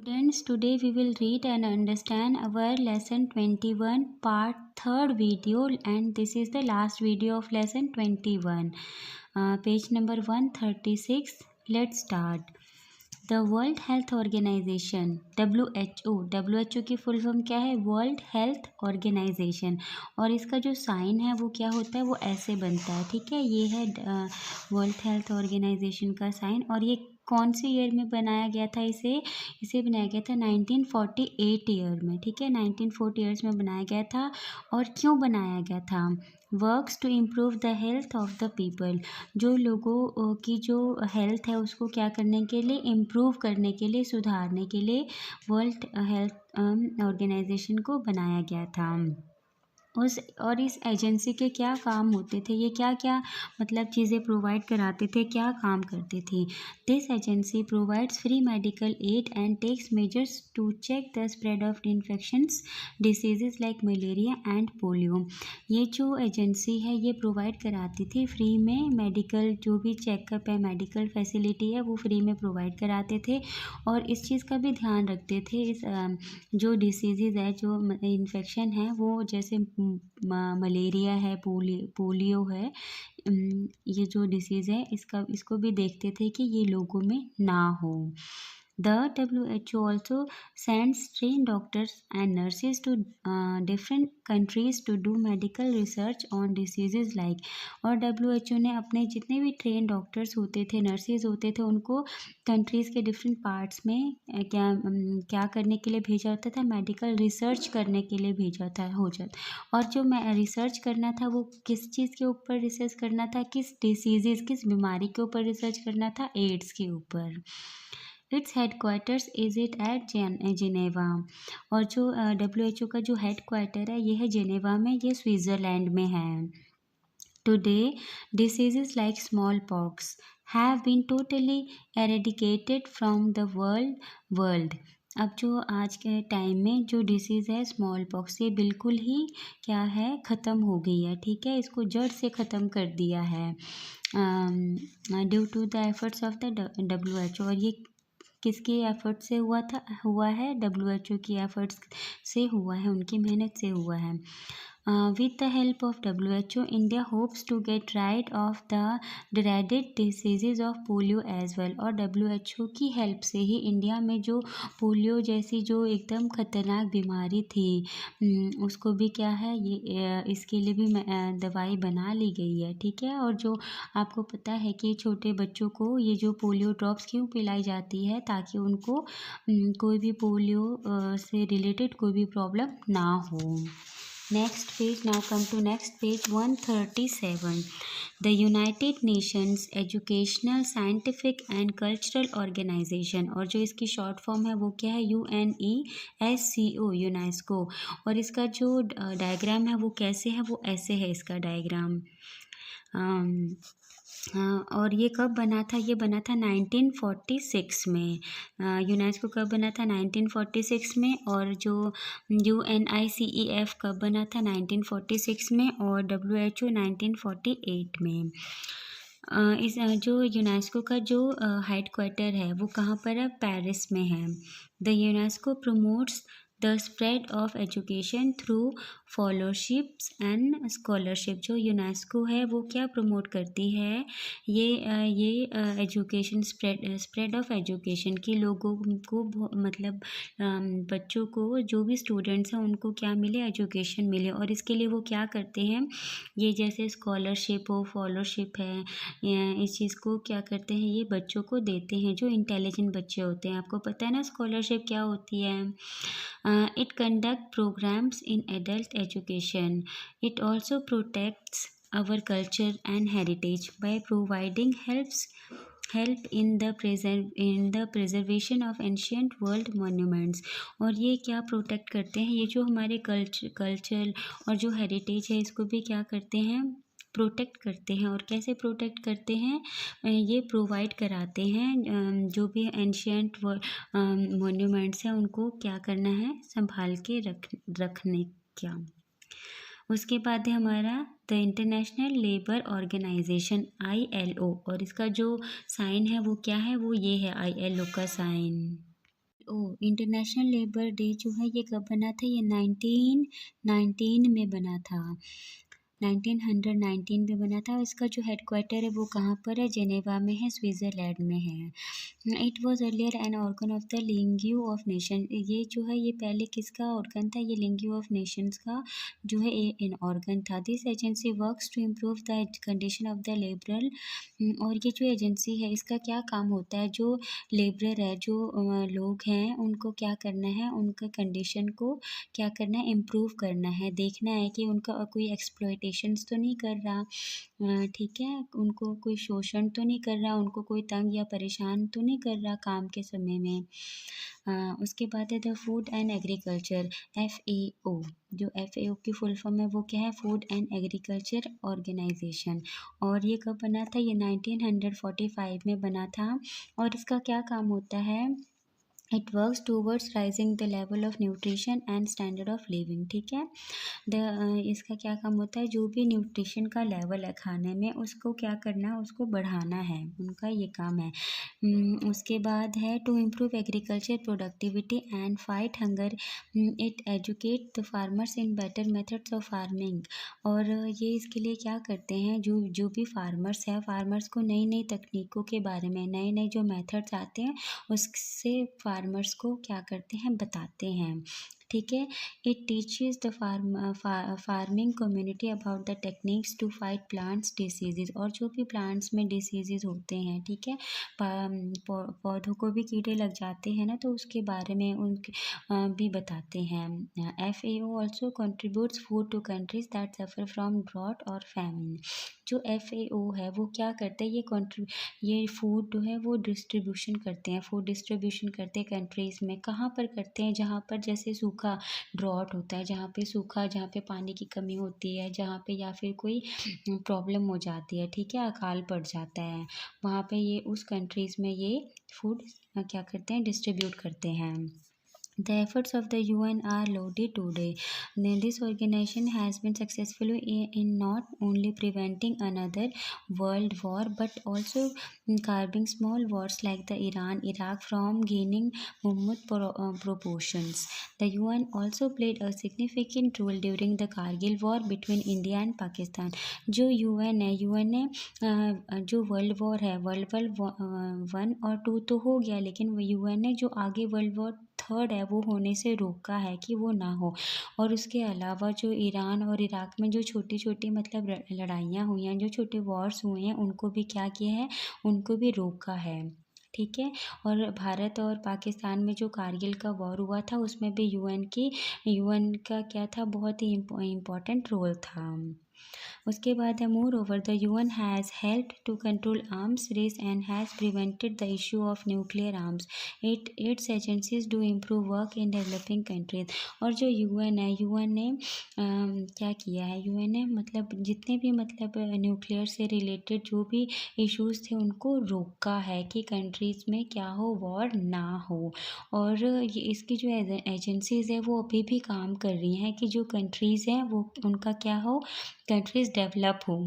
Students, today we will read and understand our lesson 21 part 3rd video, and this is the last video of lesson 21. Page number 136. Let's start. The World Health Organization WHO की full form क्या है? World Health Organization. और इसका जो sign है वो क्या होता है? वो ऐसे बनता है, ठीक है। ये है वर्ल्ड हेल्थ ऑर्गेनाइजेशन का साइन। और ये कौन से ईयर में बनाया गया था? इसे बनाया गया था 1948 ईयर में, ठीक है। 1940 ईयर्स में बनाया गया था। और क्यों बनाया गया था? Works to improve the health of the people. जो लोगों की जो हेल्थ है उसको क्या करने के लिए? इम्प्रूव करने के लिए, सुधारने के लिए वर्ल्ड हेल्थ ऑर्गेनाइजेशन को बनाया गया था। इस एजेंसी के क्या काम होते थे? ये क्या क्या मतलब चीज़ें प्रोवाइड कराते थे, क्या काम करते थे? This agency provides free medical aid and takes measures to check the spread of infections diseases like malaria and polio. ये जो एजेंसी है ये प्रोवाइड कराती थी फ्री में मेडिकल, जो भी चेकअप है, मेडिकल फैसिलिटी है वो फ्री में प्रोवाइड कराते थे। और इस चीज़ का भी ध्यान रखते थे, इस जो डिसीज़ है, जो इन्फेक्शन है, वो जैसे मलेरिया है, पोलियो है, ये जो डिसीज़ है इसको भी देखते थे कि ये लोगों में ना हो। The WHO also sends trained doctors and nurses to different countries to do medical research on diseases like। और WHO ने अपने जितने भी ट्रेन डॉक्टर्स होते थे, नर्सेज होते थे, उनको कंट्रीज़ के डिफरेंट पार्ट्स में क्या करने के लिए भेजा होता था? मेडिकल रिसर्च करने के लिए भेजा था हो जाता। और जो मैं रिसर्च करना था वो किस चीज़ के ऊपर रिसर्च करना था? किस डिसीज़, किस बीमारी के ऊपर रिसर्च करना था? एड्स के ऊपर। It's headquarters is it at Geneva. और जो WHO का जो हेड क्वार्टर है ये है जेनेवा में, ये स्विट्ज़रलैंड में है। Today diseases like smallpox have been totally eradicated from the world. अब जो आज के टाइम में जो डिसीज़ है स्मॉल पॉक्स, ये बिल्कुल ही क्या है? ख़त्म हो गई है, ठीक है। इसको जड़ से ख़त्म कर दिया है due to the efforts of the WHO। और ये किसके एफर्ट से हुआ है? WHO की एफर्ट्स से हुआ है, उनकी मेहनत से हुआ है। With the help of WHO, India hopes to get rid of the dreaded diseases of polio as well. और WHO की हेल्प से ही इंडिया में जो पोलियो जैसी जो एकदम ख़तरनाक बीमारी थी, उसको भी क्या है, ये इसके लिए भी दवाई बना ली गई है, ठीक है। और जो आपको पता है कि छोटे बच्चों को ये जो पोलियो ड्रॉप्स क्यों पिलाई जाती है? ताकि उनको कोई भी पोलियो से रिलेटेड कोई भी प्रॉब्लम ना हो। Next page, now come to next page 137। The United Nations Educational, Scientific and Cultural Organization. और जो इसकी शॉर्ट फॉर्म है वो क्या है? UNESCO, UNESCO. और इसका जो डायग्राम है वो कैसे है? वो ऐसे है इसका डायग्राम। और ये कब बना था? ये बना था 1946 में। यूनेस्को कब बना था? 1946 में। और जो UNICEF कब बना था? 1946 में। और WHO 1948 में। इस जो यूनेस्को का जो हेड क्वार्टर है वो कहाँ पर है? पेरिस में है। The UNESCO promotes the spread of education through fellowships and scholarship. जो यूनेस्को है वो क्या प्रमोट करती है? ये एजुकेशन, स्प्रेड ऑफ एजुकेशन की, लोगों को मतलब बच्चों को, जो भी स्टूडेंट्स हैं उनको क्या मिले? एजुकेशन मिले। और इसके लिए वो क्या करते हैं? ये जैसे स्कॉलरशिप हो, फॉलोशिप है, इस चीज़ को क्या करते हैं? ये बच्चों को देते हैं जो इंटेलिजेंट बच्चे होते हैं। आपको पता है ना स्कॉलरशिप क्या होती है? It conduct programs in adult education. It also protects our culture and heritage by providing help in the preservation of ancient world monuments। और ये क्या प्रोटेक्ट करते हैं? ये जो हमारे कल्चर और जो हेरिटेज है इसको भी क्या करते हैं? प्रोटेक्ट करते हैं। और कैसे प्रोटेक्ट करते हैं? ये प्रोवाइड कराते हैं, जो भी एंशियंट मोन्यूमेंट्स हैं उनको क्या करना है? संभाल के रखने क्या। उसके बाद है हमारा the International Labour Organization ILO। और इसका जो साइन है वो क्या है? वो ये है ILO का साइन। इंटरनेशनल लेबर डे जो है ये कब बना था? ये 1919 में बना था। 1919 में बना था। इसका जो हेडक्वार्टर है वो कहाँ पर है? जेनेवा में है, स्विट्ज़रलैंड में है। It was earlier an organ of the league of nation. ये जो है ये पहले किसका ऑर्गन था? ये लिंग्यू ऑफ नेशंस का जो है इन ऑर्गन था। This agency works to improve the condition of the labourer. और ये जो एजेंसी है इसका क्या काम होता है? जो लेबरर है, जो लोग हैं, उनको क्या करना है? उनका कंडीशन को क्या करना है? इम्प्रूव करना है। देखना है कि उनका कोई एक्सप्लॉयटेशंस तो नहीं कर रहा, ठीक है, उनको कोई शोषण तो नहीं कर रहा, उनको कोई तंग या परेशान तो नहीं कर रहा काम के समय में। उसके बाद है the food and agriculture, FAO। जो FAO की फुल फॉर्म है वो क्या है? Food and Agriculture Organization. और ये कब बना था? ये 1945 में बना था। और इसका क्या काम होता है? It works towards rising the level of nutrition and standard of living, ठीक है। इसका क्या काम होता है? जो भी न्यूट्रिशन का लेवल है खाने में उसको क्या करना है? उसको बढ़ाना है, उनका ये काम है। उसके बाद है to improve agriculture productivity and fight hunger. It educate the farmers in better methods of farming. और ये इसके लिए क्या करते हैं? जो भी फार्मर्स है, फार्मर्स को नई नई तकनीकों के बारे में, नए नए जो मेथड्स आते हैं उससे फार्मर्स को क्या करते हैं? बताते हैं, ठीक है। It teaches the farming community about the techniques to fight plants diseases. और जो भी प्लांट्स में डिसीजेज होते हैं, ठीक है, पौधों को भी कीड़े लग जाते हैं ना, तो उसके बारे में उनके भी बताते हैं। FAO also contributes food to countries that suffer from drought और फैमिन। जो FAO है वो क्या करता है? ये फूड जो है वो डिस्ट्रीब्यूशन करते हैं, फूड डिस्ट्रीब्यूशन करते हैं कंट्रीज़ में। कहाँ पर करते हैं? जहाँ पर जैसे सूखा ड्रॉट होता है, जहाँ पे सूखा, जहाँ पे पानी की कमी होती है, जहाँ पे या फिर कोई प्रॉब्लम हो जाती है, ठीक है, अकाल पड़ जाता है, वहाँ पे ये उस कंट्रीज़ में ये फूड क्या करते हैं? डिस्ट्रीब्यूट करते हैं। The efforts of the UN are lauded today. This organization has been successful in not only preventing another world war but also curbing small wars like the Iran-Iraq from gaining proportions. The UN also played a significant role during the Kargil war between India and Pakistan. जो UN है, UN ने जो world war है, world war 1 और 2 तो हो गया, लेकिन वो UN ने जो आगे वर्ल्ड वॉर 3 है वो होने से रोका है कि वो ना हो। और उसके अलावा जो ईरान और इराक में जो छोटी छोटी मतलब लड़ाइयाँ हुई हैं, जो छोटे वॉर्स हुए हैं, उनको भी क्या किया है? उनको भी रोका है, ठीक है। और भारत और पाकिस्तान में जो कारगिल का वॉर हुआ था उसमें भी UN का क्या था? बहुत ही इम्पोर्टेंट रोल था। उसके बाद है moreover the UN has help to control arms race and has prevented the issue of nuclear arms. Its agencies do improve work in developing countries. और जो UN है, UN ने क्या किया है? UN ने मतलब जितने भी मतलब न्यूक्लियर से रिलेटेड जो भी इश्यूज़ थे उनको रोका है कि कंट्रीज़ में क्या हो? वॉर ना हो। और ये इसकी जो एजेंसीज़ है वो अभी भी काम कर रही हैं कि जो कंट्रीज़ हैं वो उनका क्या हो? कंट्रीज़ डेवलप हों।